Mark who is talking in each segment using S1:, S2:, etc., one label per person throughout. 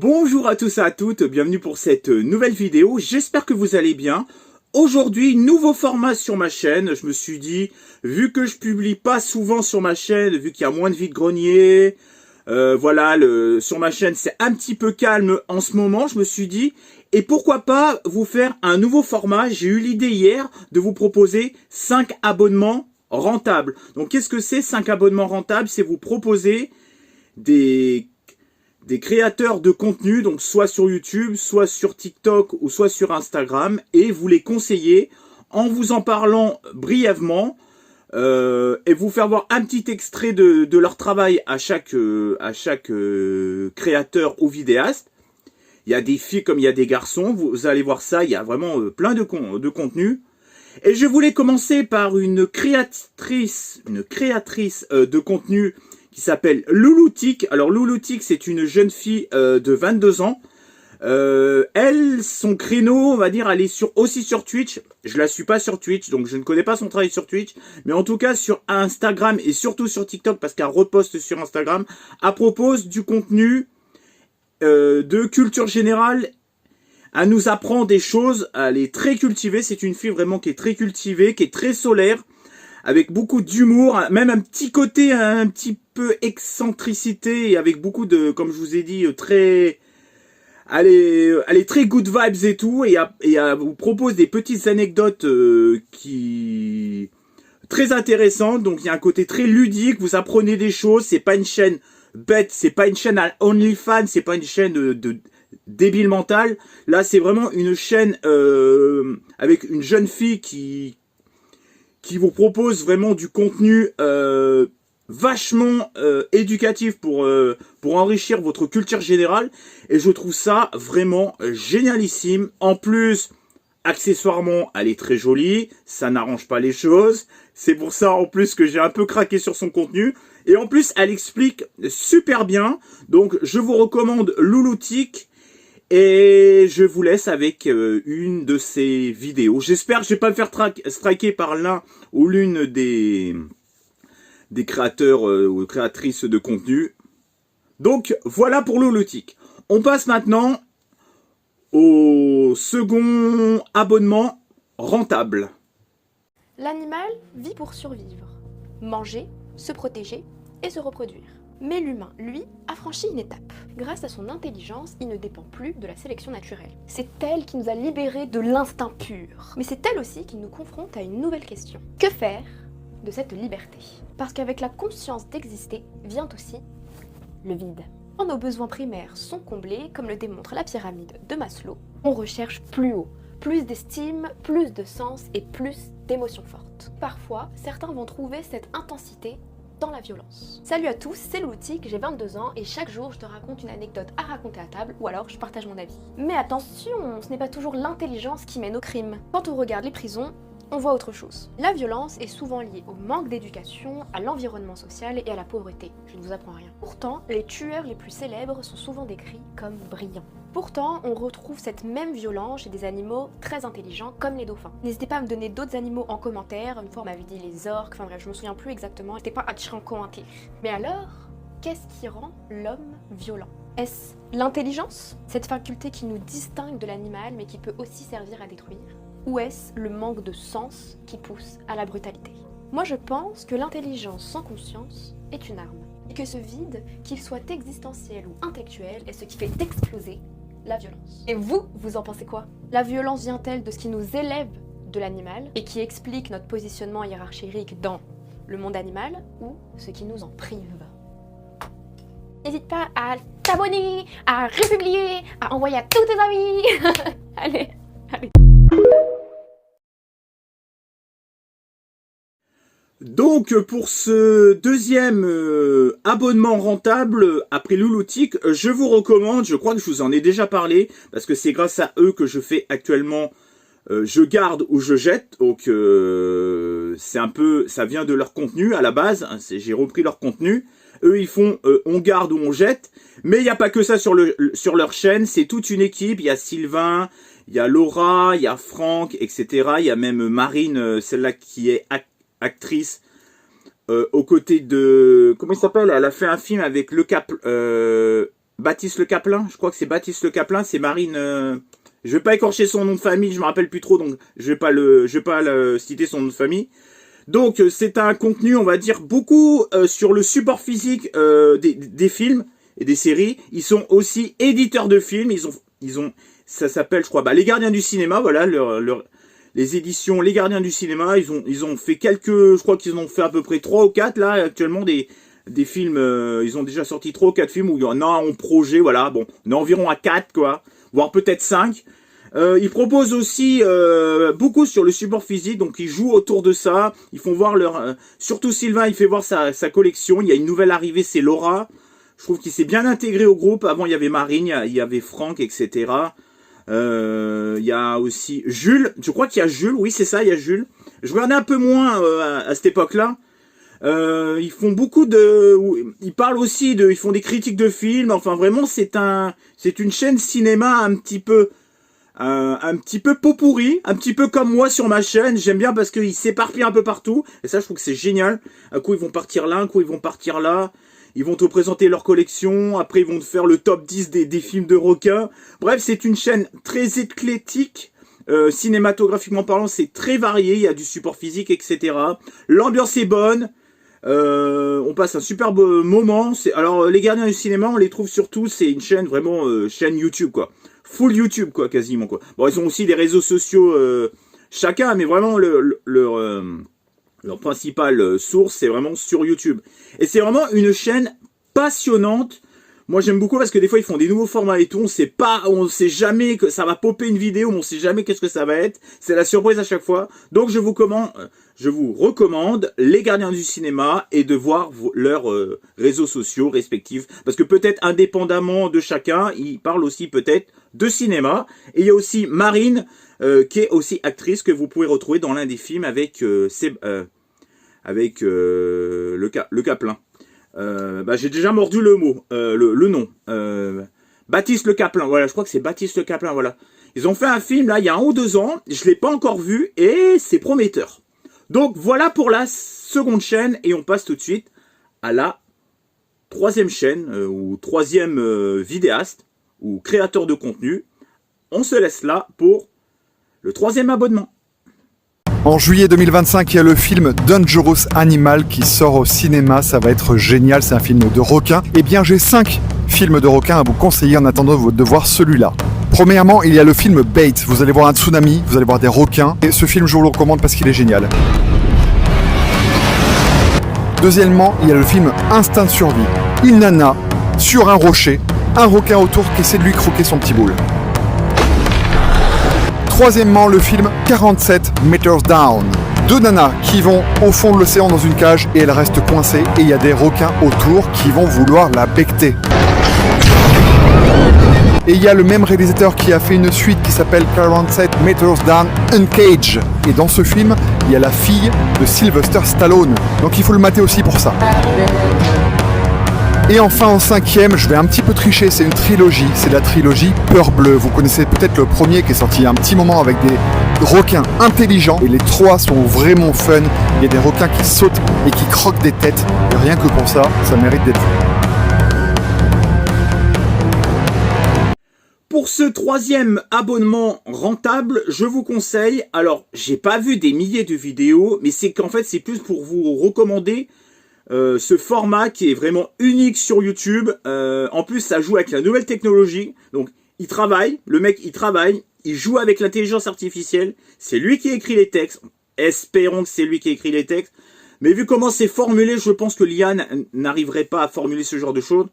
S1: Bonjour à tous et à toutes, bienvenue pour cette nouvelle vidéo, j'espère que vous allez bien. Aujourd'hui, nouveau format sur ma chaîne, je me suis dit, vu que je publie pas souvent sur ma chaîne, vu qu'il y a moins de vide-grenier, voilà, sur ma chaîne c'est un petit peu calme en ce moment, je me suis dit, et pourquoi pas vous faire un nouveau format. J'ai eu l'idée hier de vous proposer 5 abonnements rentables. Donc qu'est-ce que c'est 5 abonnements rentables? C'est vous proposer des créateurs de contenu, donc soit sur YouTube, soit sur TikTok ou soit sur Instagram, et vous les conseiller en vous en parlant brièvement et vous faire voir un petit extrait de leur travail à chaque créateur ou vidéaste. Il y a des filles comme il y a des garçons, vous allez voir ça, il y a vraiment plein de contenu. Et je voulais commencer par une créatrice de contenu qui s'appelle Louloutique. Alors Louloutique, c'est une jeune fille de 22 ans. Elle, son créneau, on va dire, elle est aussi sur Twitch. Je la suis pas sur Twitch, donc je ne connais pas son travail sur Twitch. Mais en tout cas, sur Instagram et surtout sur TikTok, parce qu'elle reposte sur Instagram, elle propose du contenu de culture générale. Elle nous apprend des choses, elle est très cultivée. C'est une fille vraiment qui est très cultivée, qui est très solaire, avec beaucoup d'humour, même un petit côté, un petit peu excentricité, et avec beaucoup de, comme je vous ai dit, très... Elle est très good vibes et tout, et elle vous propose des petites anecdotes qui... très intéressantes. Donc il y a un côté très ludique, vous apprenez des choses, c'est pas une chaîne bête, c'est pas une chaîne à OnlyFans, c'est pas une chaîne de débile mental. Là c'est vraiment une chaîne avec une jeune fille qui vous propose vraiment du contenu vachement éducatif pour enrichir votre culture générale. Et je trouve ça vraiment génialissime. En plus, accessoirement, elle est très jolie, ça n'arrange pas les choses. C'est pour ça en plus que j'ai un peu craqué sur son contenu. Et en plus, elle explique super bien. Donc, je vous recommande Louloutique. Et je vous laisse avec une de ces vidéos. J'espère que je ne vais pas me faire striker par l'un ou l'une des créateurs ou créatrices de contenu. Donc voilà pour Louloutique. On passe maintenant au second abonnement rentable.
S2: L'animal vit pour survivre, manger, se protéger et se reproduire. Mais l'humain, lui, a franchi une étape. Grâce à son intelligence, il ne dépend plus de la sélection naturelle. C'est elle qui nous a libérés de l'instinct pur. Mais c'est elle aussi qui nous confronte à une nouvelle question. Que faire de cette liberté? Parce qu'avec la conscience d'exister vient aussi le vide. Quand nos besoins primaires sont comblés, comme le démontre la pyramide de Maslow, on recherche plus haut, plus d'estime, plus de sens et plus d'émotions fortes. Parfois, certains vont trouver cette intensité dans la violence. Salut à tous, c'est Louloutique, j'ai 22 ans et chaque jour je te raconte une anecdote à raconter à table ou alors je partage mon avis. Mais attention, ce n'est pas toujours l'intelligence qui mène au crime. Quand on regarde les prisons, on voit autre chose. La violence est souvent liée au manque d'éducation, à l'environnement social et à la pauvreté. Je ne vous apprends rien. Pourtant, les tueurs les plus célèbres sont souvent décrits comme brillants. Pourtant, on retrouve cette même violence chez des animaux très intelligents comme les dauphins. N'hésitez pas à me donner d'autres animaux en commentaire. Une fois on m'avait dit les orques, enfin bref, je me souviens plus exactement. N'hésitez pas à tirer en commentaire. Mais alors, qu'est-ce qui rend l'homme violent? Est-ce l'intelligence? Cette faculté qui nous distingue de l'animal mais qui peut aussi servir à détruire? Ou est-ce le manque de sens qui pousse à la brutalité? Moi je pense que l'intelligence sans conscience est une arme. Et que ce vide, qu'il soit existentiel ou intellectuel, est ce qui fait exploser la violence. Et vous, vous en pensez quoi? La violence vient-elle de ce qui nous élève de l'animal et qui explique notre positionnement hiérarchique dans le monde animal ou ce qui nous en prive? N'hésite pas à t'abonner, à republier, à envoyer à tous tes amis. Allez, allez.
S1: Donc pour ce deuxième abonnement rentable après Louloutique, je vous recommande, je crois que je vous en ai déjà parlé, parce que c'est grâce à eux que je fais actuellement je garde ou je jette. Donc c'est un peu, ça vient de leur contenu à la base, hein, j'ai repris leur contenu. Eux ils font on garde ou on jette, mais il n'y a pas que ça sur leur chaîne, c'est toute une équipe. Il y a Sylvain, il y a Laura, il y a Franck, etc. Il y a même Marine, celle-là qui est actrice aux côtés de... Comment il s'appelle? Elle a fait un film avec Baptiste Le Caplin, je crois que c'est Baptiste Le Caplin, c'est Marine... je vais pas écorcher son nom de famille, je me rappelle plus trop, donc je vais pas citer son nom de famille. Donc c'est un contenu, on va dire, beaucoup sur le support physique des films et des séries. Ils sont aussi éditeurs de films, ça s'appelle, je crois, Les Gardiens du Cinéma, voilà, les éditions Les Gardiens du Cinéma. Ils ont fait je crois qu'ils en ont fait à peu près 3 ou 4 là, actuellement, des films, ils ont déjà sorti 3 ou 4 films où il y en a en projet, voilà, bon, on est environ à 4, quoi, voire peut-être 5. Ils proposent aussi beaucoup sur le support physique, donc ils jouent autour de ça, ils font voir surtout Sylvain, il fait voir sa collection, il y a une nouvelle arrivée, c'est Laura, je trouve qu'il s'est bien intégré au groupe, avant il y avait Marine, il y avait Franck, etc. Il y a aussi Jules, je crois qu'il y a Jules, oui c'est ça, il y a Jules, je regardais un peu moins à cette époque-là. Ils font beaucoup ils parlent aussi ils font des critiques de films. Enfin vraiment, c'est une chaîne cinéma un petit peu pot pourri, un petit peu comme moi sur ma chaîne. J'aime bien parce qu'ils s'éparpillent un peu partout. Et ça, je trouve que c'est génial. Un coup, ils vont partir là, un coup, ils vont partir là. Ils vont te présenter leur collection. Après, ils vont te faire le top 10 des films de requins. Bref, c'est une chaîne très éclectique. Cinématographiquement parlant, c'est très varié. Il y a du support physique, etc. L'ambiance est bonne. On passe un superbe moment. Alors les Gardiens du Cinéma, on les trouve surtout, c'est une chaîne vraiment chaîne YouTube quoi, full YouTube quoi, quasiment quoi. Bon, ils ont aussi des réseaux sociaux chacun, mais vraiment leur principale source c'est vraiment sur YouTube. Et c'est vraiment une chaîne passionnante. Moi j'aime beaucoup parce que des fois ils font des nouveaux formats et tout, on sait jamais que ça va popper une vidéo, mais on sait jamais qu'est-ce que ça va être. C'est la surprise à chaque fois. Donc je vous recommande Les Gardiens du Cinéma et de voir leurs réseaux sociaux respectifs. Parce que peut-être indépendamment de chacun, ils parlent aussi peut-être de cinéma. Et il y a aussi Marine, qui est aussi actrice, que vous pouvez retrouver dans l'un des films avec le Caplin. J'ai déjà mordu le mot, le nom. Baptiste Le Caplin, voilà, je crois que c'est Baptiste Le Caplin, voilà. Ils ont fait un film là il y a 1 ou 2 ans, je l'ai pas encore vu et c'est prometteur. Donc voilà pour la seconde chaîne et on passe tout de suite à la 3e chaîne ou 3e vidéaste ou créateur de contenu. On se laisse là pour le 3e abonnement.
S3: En juillet 2025, il y a le film Dangerous Animal qui sort au cinéma. Ça va être génial, c'est un film de requin. Eh bien, j'ai 5 films de requins à vous conseiller en attendant de voir celui-là. Premièrement, il y a le film Bait. Vous allez voir un tsunami, vous allez voir des requins. Et ce film, je vous le recommande parce qu'il est génial. Deuxièmement, il y a le film Instinct de survie. Une nana sur un rocher, un requin autour qui essaie de lui croquer son petit boule. Troisièmement, le film 47 Meters Down. 2 nanas qui vont au fond de l'océan dans une cage et elles restent coincées et il y a des requins autour qui vont vouloir la becter. Et il y a le même réalisateur qui a fait une suite qui s'appelle 47 Meters Down Uncaged. Et dans ce film, il y a la fille de Sylvester Stallone. Donc il faut le mater aussi pour ça. Et enfin en 5e, je vais un petit peu tricher, c'est une trilogie, c'est la trilogie Peur Bleue. Vous connaissez peut-être le premier qui est sorti il y a un petit moment avec des requins intelligents et les 3 sont vraiment fun. Il y a des requins qui sautent et qui croquent des têtes et rien que pour ça, ça mérite d'être vu.
S1: Pour ce 3e abonnement rentable, je vous conseille, alors j'ai pas vu des milliers de vidéos, mais c'est qu'en fait c'est plus pour vous recommander ce format qui est vraiment unique sur YouTube. En plus ça joue avec la nouvelle technologie, donc le mec il travaille, il joue avec l'intelligence artificielle, c'est lui qui écrit les textes, espérons que c'est lui qui écrit les textes, mais vu comment c'est formulé, je pense que l'IA n'arriverait pas à formuler ce genre de choses,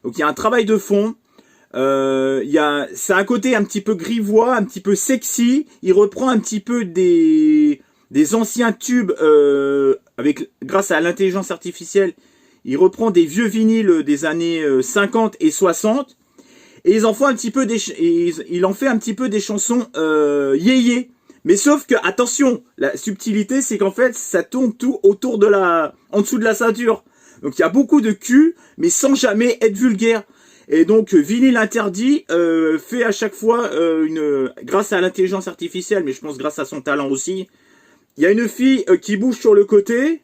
S1: donc il y a un travail de fond. C'est un côté un petit peu grivois, un petit peu sexy. Il reprend un petit peu des anciens tubes grâce à l'intelligence artificielle. Il reprend des vieux vinyles des années 50 et 60 et il en fait un petit peu des chansons yéyé. Mais sauf que attention, la subtilité c'est qu'en fait ça tourne tout autour en dessous de la ceinture. Donc il y a beaucoup de cul, mais sans jamais être vulgaire. Et donc vinyle interdit fait à chaque fois grâce à l'intelligence artificielle, mais je pense grâce à son talent aussi. Il y a une fille qui bouge sur le côté.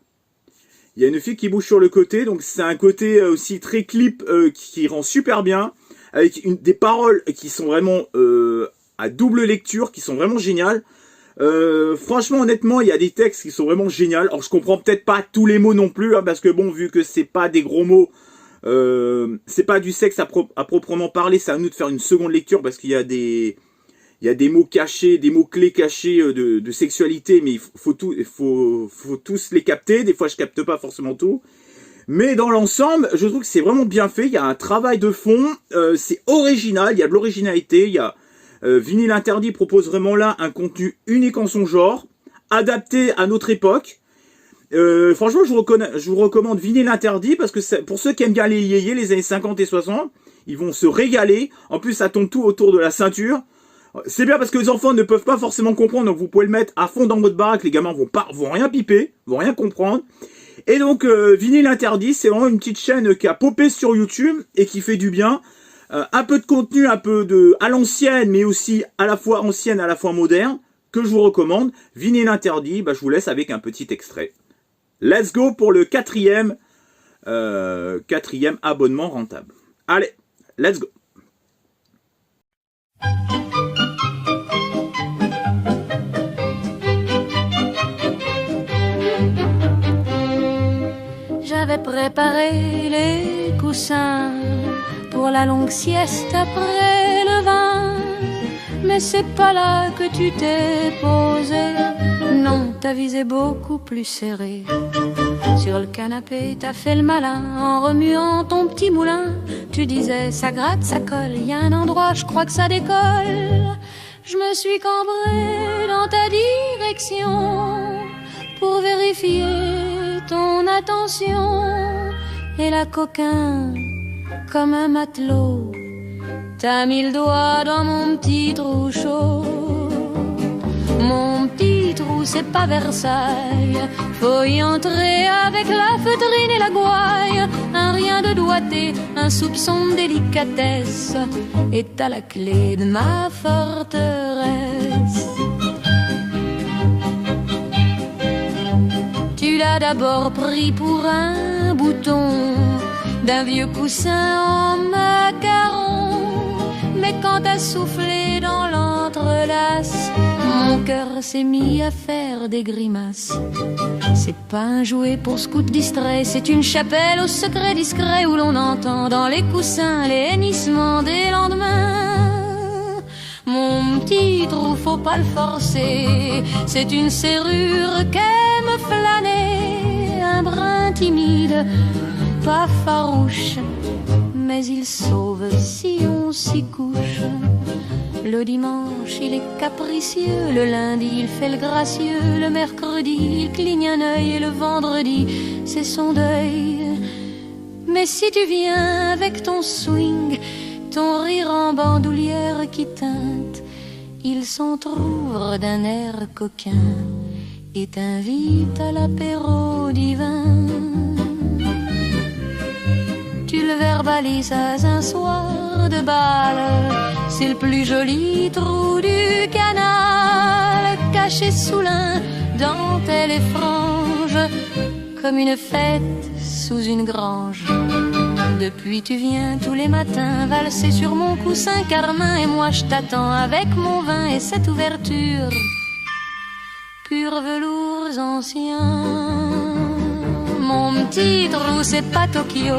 S1: Donc c'est un côté aussi très clip qui rend super bien. avec des paroles qui sont vraiment à double lecture, qui sont vraiment géniales. Franchement, honnêtement, il y a des textes qui sont vraiment géniaux. Alors, je comprends peut-être pas tous les mots non plus, hein, parce que bon, vu que c'est pas des gros mots, c'est pas du sexe à proprement parler, c'est à nous de faire une seconde lecture, parce qu'il y a des mots cachés, des mots clés cachés de sexualité, mais il faut tous les capter. Des fois, je capte pas forcément tout. Mais dans l'ensemble, je trouve que c'est vraiment bien fait. Il y a un travail de fond, c'est original, il y a de l'originalité. Il y a Vinyle Interdit propose vraiment là un contenu unique en son genre, adapté à notre époque. Franchement, je vous recommande Vinyle Interdit parce que pour ceux qui aiment bien les yéyés, les années 50 et 60, ils vont se régaler. En plus, ça tombe tout autour de la ceinture. C'est bien parce que les enfants ne peuvent pas forcément comprendre, donc vous pouvez le mettre à fond dans votre baraque. Les gamins vont rien piper, vont rien comprendre. Et donc, Vinyle Interdit, c'est vraiment une petite chaîne qui a popé sur YouTube et qui fait du bien. Un peu de contenu, un peu à l'ancienne, mais aussi à la fois ancienne, à la fois moderne, que je vous recommande. Vinyle Interdit, je vous laisse avec un petit extrait. Let's go pour le quatrième abonnement rentable. Allez, let's go.
S4: J'avais préparé les coussins pour la longue sieste après le vin, mais c'est pas là que tu t'es posé. Non, t'as visé beaucoup plus serré. Sur le canapé, t'as fait le malin en remuant ton petit moulin. Tu disais ça gratte, ça colle, y a un endroit, je crois que ça décolle. Je me suis cambré dans ta direction pour vérifier ton attention. Et la coquin, comme un matelot, t'as mis le doigt dans mon petit trou chaud. Mon petit trou, c'est pas Versailles, faut y entrer avec la feutrine et la gouaille. Un rien de doigté, un soupçon de délicatesse, et t'as la clé de ma forteresse. Tu l'as d'abord pris pour un bouton d'un vieux coussin en macaron, mais quand t'as soufflé dans l'entrelace, mon cœur s'est mis à faire des grimaces. C'est pas un jouet pour scout distrait, c'est une chapelle au secret discret où l'on entend dans les coussins les hennissements des lendemains. Mon petit trou, faut pas le forcer, c'est une serrure qu'aime flâner, un brin timide, pas farouche, mais il sauve si on s'y couche. Le dimanche, il est capricieux, le lundi, il fait le gracieux, le mercredi, il cligne un œil et le vendredi, c'est son deuil. Mais si tu viens avec ton swing, ton rire en bandoulière qui teinte, il s'entr'ouvre d'un air coquin et t'invite à l'apéro divin. Tu le verbalises un soir de bal, c'est le plus joli trou du canal, caché sous l'un dentelle et frange, comme une fête sous une grange. Depuis tu viens tous les matins valser sur mon coussin carmin, et moi je t'attends avec mon vin et cette ouverture, pur velours ancien. Mon petit trou, c'est pas Tokyo,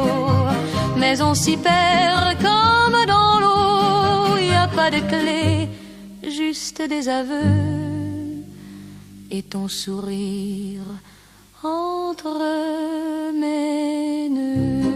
S4: mais on s'y perd comme dans l'eau. Y a pas de clé, juste des aveux et ton sourire entre mes nœuds.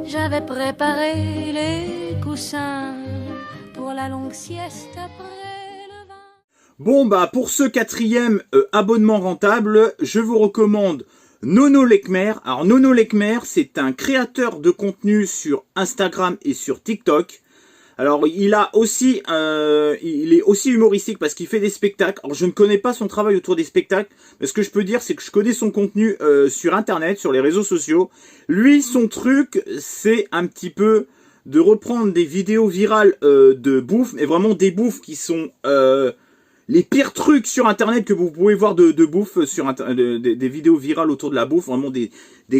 S4: J'avais préparé les coussins pour la longue sieste après le vin.
S1: Bon pour ce quatrième abonnement rentable, je vous recommande Nono Lekmer. Alors Nono Lekmer, c'est un créateur de contenu sur Instagram et sur TikTok. Alors il est aussi humoristique parce qu'il fait des spectacles. Alors je ne connais pas son travail autour des spectacles, mais ce que je peux dire c'est que je connais son contenu sur internet, sur les réseaux sociaux. Lui, son truc, c'est un petit peu de reprendre des vidéos virales de bouffe, mais vraiment des bouffes qui sont les pires trucs sur internet que vous pouvez voir de bouffe sur des vidéos virales autour de la bouffe, vraiment des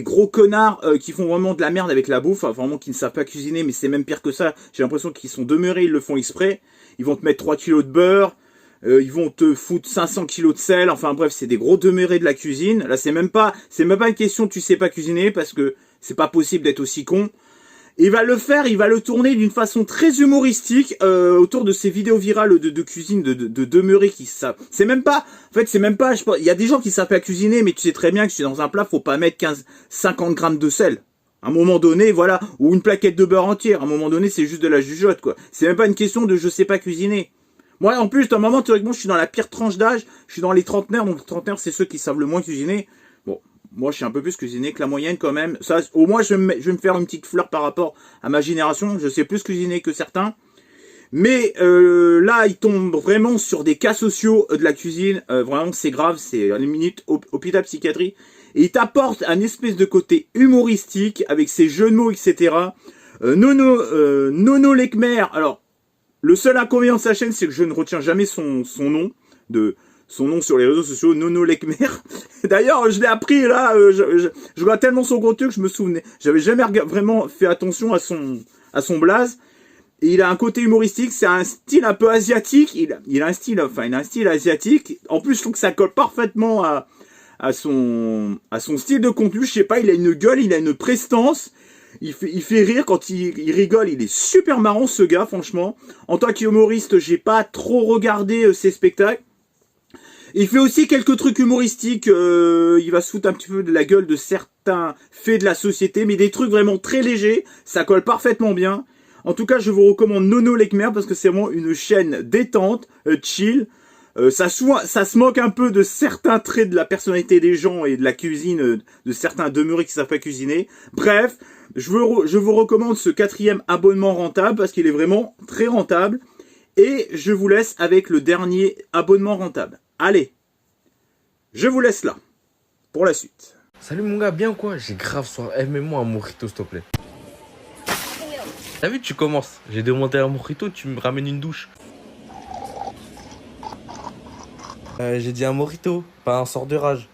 S1: gros connards qui font vraiment de la merde avec la bouffe, vraiment qui ne savent pas cuisiner, mais c'est même pire que ça. J'ai l'impression qu'ils sont demeurés, ils le font exprès. Ils vont te mettre 3 kilos de beurre, ils vont te foutre 500 kilos de sel, enfin bref, c'est des gros demeurés de la cuisine. Là, c'est même pas une question tu sais pas cuisiner, parce que c'est pas possible d'être aussi con. Il va le tourner d'une façon très humoristique autour de ces vidéos virales de cuisine de demeurés qui savent. C'est même pas, il y a des gens qui savent pas cuisiner, mais tu sais très bien que si dans un plat, faut pas mettre 50 grammes de sel. À un moment donné, voilà, ou une plaquette de beurre entière. À un moment donné, c'est juste de la jugeote, quoi. C'est même pas une question de je sais pas cuisiner. Moi, en plus, à un moment, théoriquement, je suis dans la pire tranche d'âge. Je suis dans les trentenaires, donc les trentenaires, c'est ceux qui savent le moins cuisiner. Bon. Moi, je suis un peu plus cuisiné que la moyenne quand même. Ça, au moins, je vais me faire une petite fleur par rapport à ma génération. Je sais plus cuisiner que certains. Mais là, il tombe vraiment sur des cas sociaux de la cuisine. Vraiment, c'est grave. C'est à une minute hôpital psychiatrie. Et il t'apporte un espèce de côté humoristique avec ses jeux de mots, etc. Nono Lekmer. Alors, le seul inconvénient de sa chaîne, c'est que je ne retiens jamais son nom sur les réseaux sociaux, Nono Lekmer. D'ailleurs, je l'ai appris là, je regarde tellement son contenu que je me souvenais. J'avais jamais vraiment fait attention à son blaze. Et il a un côté humoristique, c'est un style un peu asiatique. Il a un style asiatique. En plus, je trouve que ça colle parfaitement à son style de contenu. Je sais pas, il a une gueule, il a une prestance. Il fait rire quand il rigole, il est super marrant ce gars, franchement. En tant qu'humoriste, j'ai pas trop regardé ses spectacles. Il fait aussi quelques trucs humoristiques, il va se foutre un petit peu de la gueule de certains faits de la société, mais des trucs vraiment très légers, ça colle parfaitement bien. En tout cas, je vous recommande Nono Lekmer parce que c'est vraiment une chaîne détente, chill. Ça se moque un peu de certains traits de la personnalité des gens et de la cuisine de certains demeurés qui savent pas cuisiner. Bref, je vous recommande ce 4e abonnement rentable parce qu'il est vraiment très rentable. Et je vous laisse avec le dernier abonnement rentable. Allez, je vous laisse là, pour la suite.
S5: Salut mon gars, bien ou quoi? J'ai grave soif. Mets-moi un mojito s'il te plaît. T'as vu, tu commences. J'ai demandé un mojito, tu me ramènes une douche. J'ai dit un mojito, pas un sort de rage.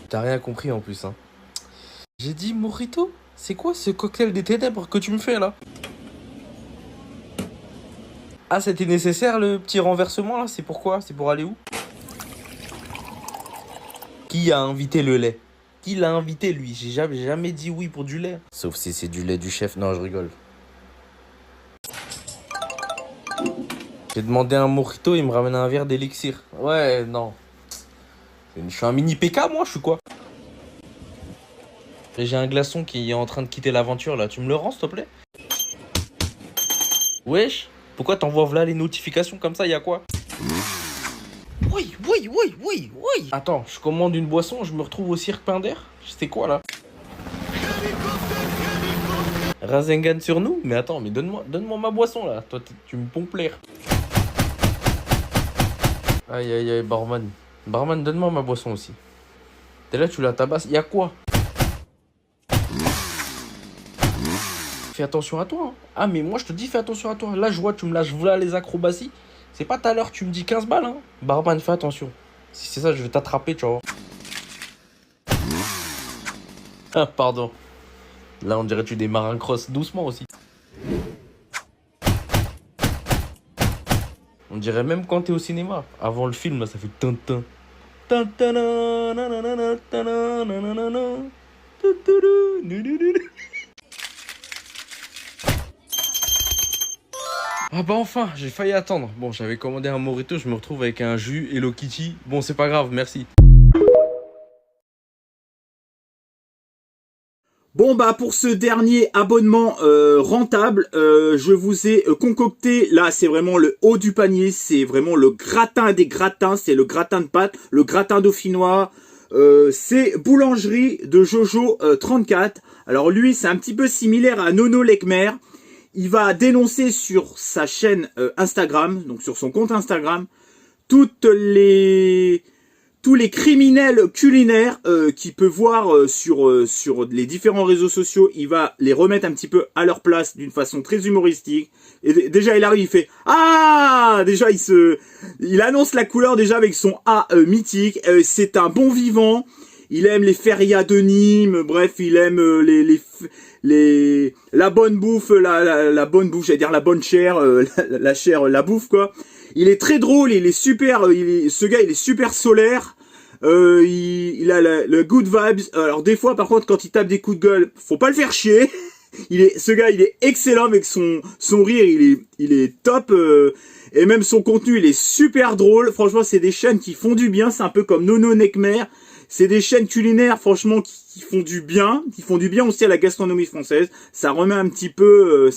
S5: T'as rien compris en plus, hein. J'ai dit mojito? C'est quoi ce cocktail des ténèbres que tu me fais là? Ah, c'était nécessaire le petit renversement là? C'est pourquoi? C'est pour aller où? Qui a invité le lait? Qui l'a invité lui? J'ai jamais dit oui pour du lait. Sauf si c'est du lait du chef. Non, je rigole. J'ai demandé un mojito, il me ramène un verre d'élixir. Ouais, non. Je suis un mini PK moi, je suis quoi? Et j'ai un glaçon qui est en train de quitter l'aventure là. Tu me le rends s'il te plaît? Wesh? Pourquoi t'envoies là les notifications comme ça, y'a quoi? Oui. Attends, je commande une boisson, je me retrouve au cirque Pinder. C'est quoi là? Rasengan sur nous? Mais attends, mais donne-moi ma boisson là. Toi, tu me pompes l'air. Aïe, barman. Barman, donne-moi ma boisson aussi. T'es là, tu la tabasses. Y'a quoi? Fais attention à toi. Hein. Ah, mais moi, je te dis, fais attention à toi. Là, je vois, tu me lâches voilà les acrobaties. C'est pas tout à l'heure, tu me dis 15 balles. Hein. Barman, fais attention. Si c'est ça, je vais t'attraper, tu vois. Ah, pardon. Là, on dirait que tu démarres un cross doucement aussi. On dirait même quand t'es au cinéma. Avant le film, là, ça fait tintin. Ah bah enfin, j'ai failli attendre. Bon, j'avais commandé un mojito, je me retrouve avec un jus Hello Kitty. Bon, c'est pas grave, merci.
S1: Bon bah pour ce dernier abonnement rentable, je vous ai concocté, là c'est vraiment le haut du panier, c'est vraiment le gratin des gratins, c'est le gratin de pâtes, le gratin dauphinois, c'est Boulangerie de Jojo 34. Alors lui, c'est un petit peu similaire à Nono Lekmer. Il va dénoncer sur sa chaîne Instagram, donc sur son compte Instagram, tous les criminels culinaires qu'il peut voir sur les différents réseaux sociaux. Il va les remettre un petit peu à leur place d'une façon très humoristique. Et déjà il arrive, il fait ah, déjà il annonce la couleur déjà avec son A mythique. C'est un bon vivant. Il aime les férias de Nîmes. Bref, il aime la bonne bouffe, la bonne bouffe, j'allais dire la bonne chair, la chair, la bouffe quoi. Il est très drôle, il est super, ce gars il est super solaire. Il a le good vibes. Alors des fois par contre quand il tape des coups de gueule, faut pas le faire chier. Ce gars il est excellent avec son rire, il est top. Et même son contenu il est super drôle. Franchement c'est des chaînes qui font du bien. C'est un peu comme Nono Nekmer. C'est des chaînes culinaires franchement qui font du bien, aussi à la gastronomie française. Ça remet un petit peu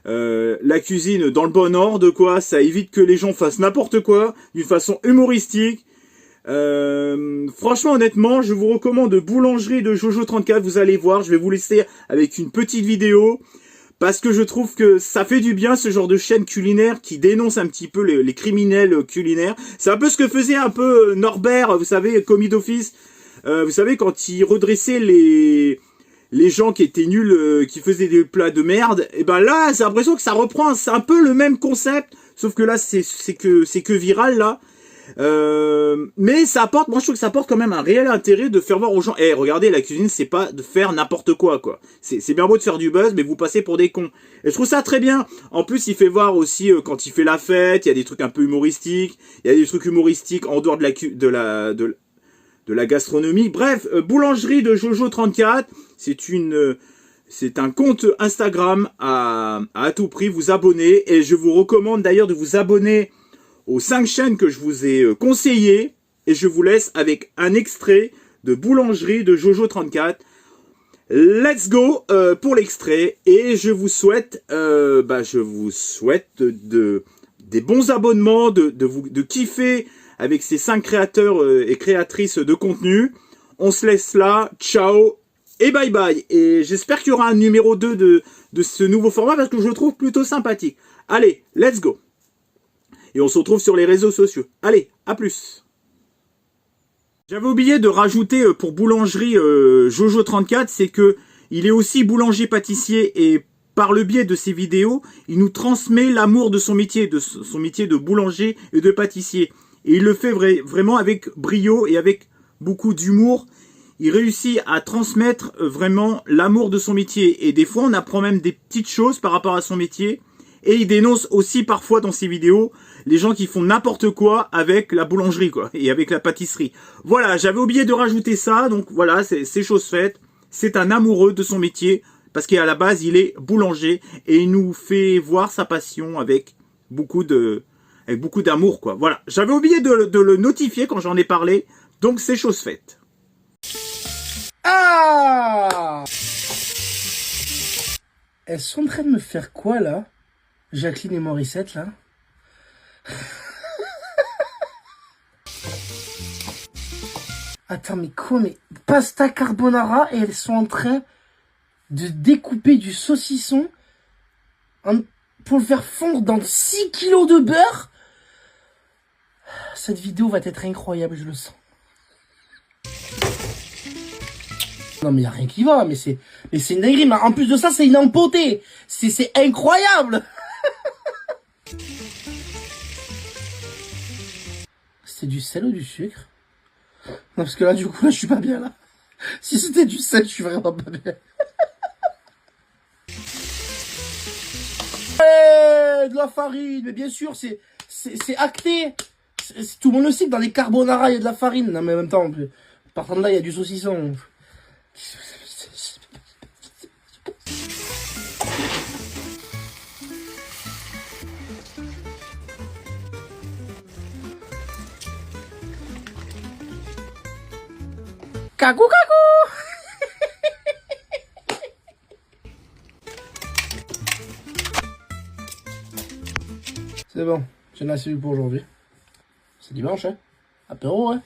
S1: la cuisine dans le bon ordre quoi. Ça évite que les gens fassent n'importe quoi d'une façon humoristique. Franchement honnêtement je vous recommande Boulangerie de Jojo 34. Vous allez voir, je vais vous laisser avec une petite vidéo parce que je trouve que ça fait du bien ce genre de chaîne culinaire qui dénonce un petit peu les criminels culinaires. C'est un peu ce que faisait un peu Norbert, vous savez, commis d'office. Vous savez quand il redressait les gens qui étaient nuls, qui faisaient des plats de merde. Et ben là j'ai l'impression que ça reprend, c'est un peu le même concept, sauf que là c'est que viral là. Mais ça apporte, moi je trouve que ça apporte quand même un réel intérêt de faire voir aux gens, regardez la cuisine c'est pas de faire n'importe quoi c'est bien beau de faire du buzz mais vous passez pour des cons, et je trouve ça très bien. En plus il fait voir aussi quand il fait la fête, il y a des trucs un peu humoristiques, il y a des trucs humoristiques en dehors de la gastronomie. Bref, Boulangerie de Jojo 34, c'est un compte Instagram à tout prix, vous abonnez, et je vous recommande d'ailleurs de vous abonner aux 5 chaînes que je vous ai conseillées, et je vous laisse avec un extrait de Boulangerie de Jojo 34. Let's go pour l'extrait, et je vous souhaite des bons abonnements, de kiffer avec ces 5 créateurs et créatrices de contenu. On se laisse là, ciao et bye bye, et j'espère qu'il y aura un numéro 2 de ce nouveau format parce que je le trouve plutôt sympathique. Allez, let's go. Et on se retrouve sur les réseaux sociaux. Allez, à plus. J'avais oublié de rajouter pour Boulangerie Jojo 34, c'est que il est aussi boulanger-pâtissier, et par le biais de ses vidéos, il nous transmet l'amour de son métier de boulanger et de pâtissier. Et il le fait vraiment avec brio et avec beaucoup d'humour. Il réussit à transmettre vraiment l'amour de son métier. Et des fois, on apprend même des petites choses par rapport à son métier. Et il dénonce aussi parfois dans ses vidéos les gens qui font n'importe quoi avec la boulangerie quoi, et avec la pâtisserie. Voilà, j'avais oublié de rajouter ça, donc voilà, c'est chose faite. C'est un amoureux de son métier, parce qu'à la base, il est boulanger, et il nous fait voir sa passion avec beaucoup d'amour quoi. Voilà, j'avais oublié de le notifier quand j'en ai parlé, donc c'est chose faite.
S6: Ah! Elles sont en train de me faire quoi là? Jacqueline et Morissette là. Attends mais quoi, mais pasta carbonara, et elles sont en train de découper du saucisson pour le faire fondre dans 6 kilos de beurre. Cette vidéo va être incroyable, je le sens. Non mais y a rien qui va, mais c'est une dinguerie, mais en plus de ça c'est une empotée. C'est incroyable. C'est du sel ou du sucre? Non parce que là du coup là je suis pas bien là. Si c'était du sel je suis vraiment pas bien. De la farine, mais bien sûr c'est acté. Tout le monde le sait que dans les carbonara il y a de la farine. Non mais en même temps, partant de là il y a du saucisson. Cagou cagou. C'est bon, j'ai assez eu pour aujourd'hui. C'est dimanche, hein. Apéro, ouais.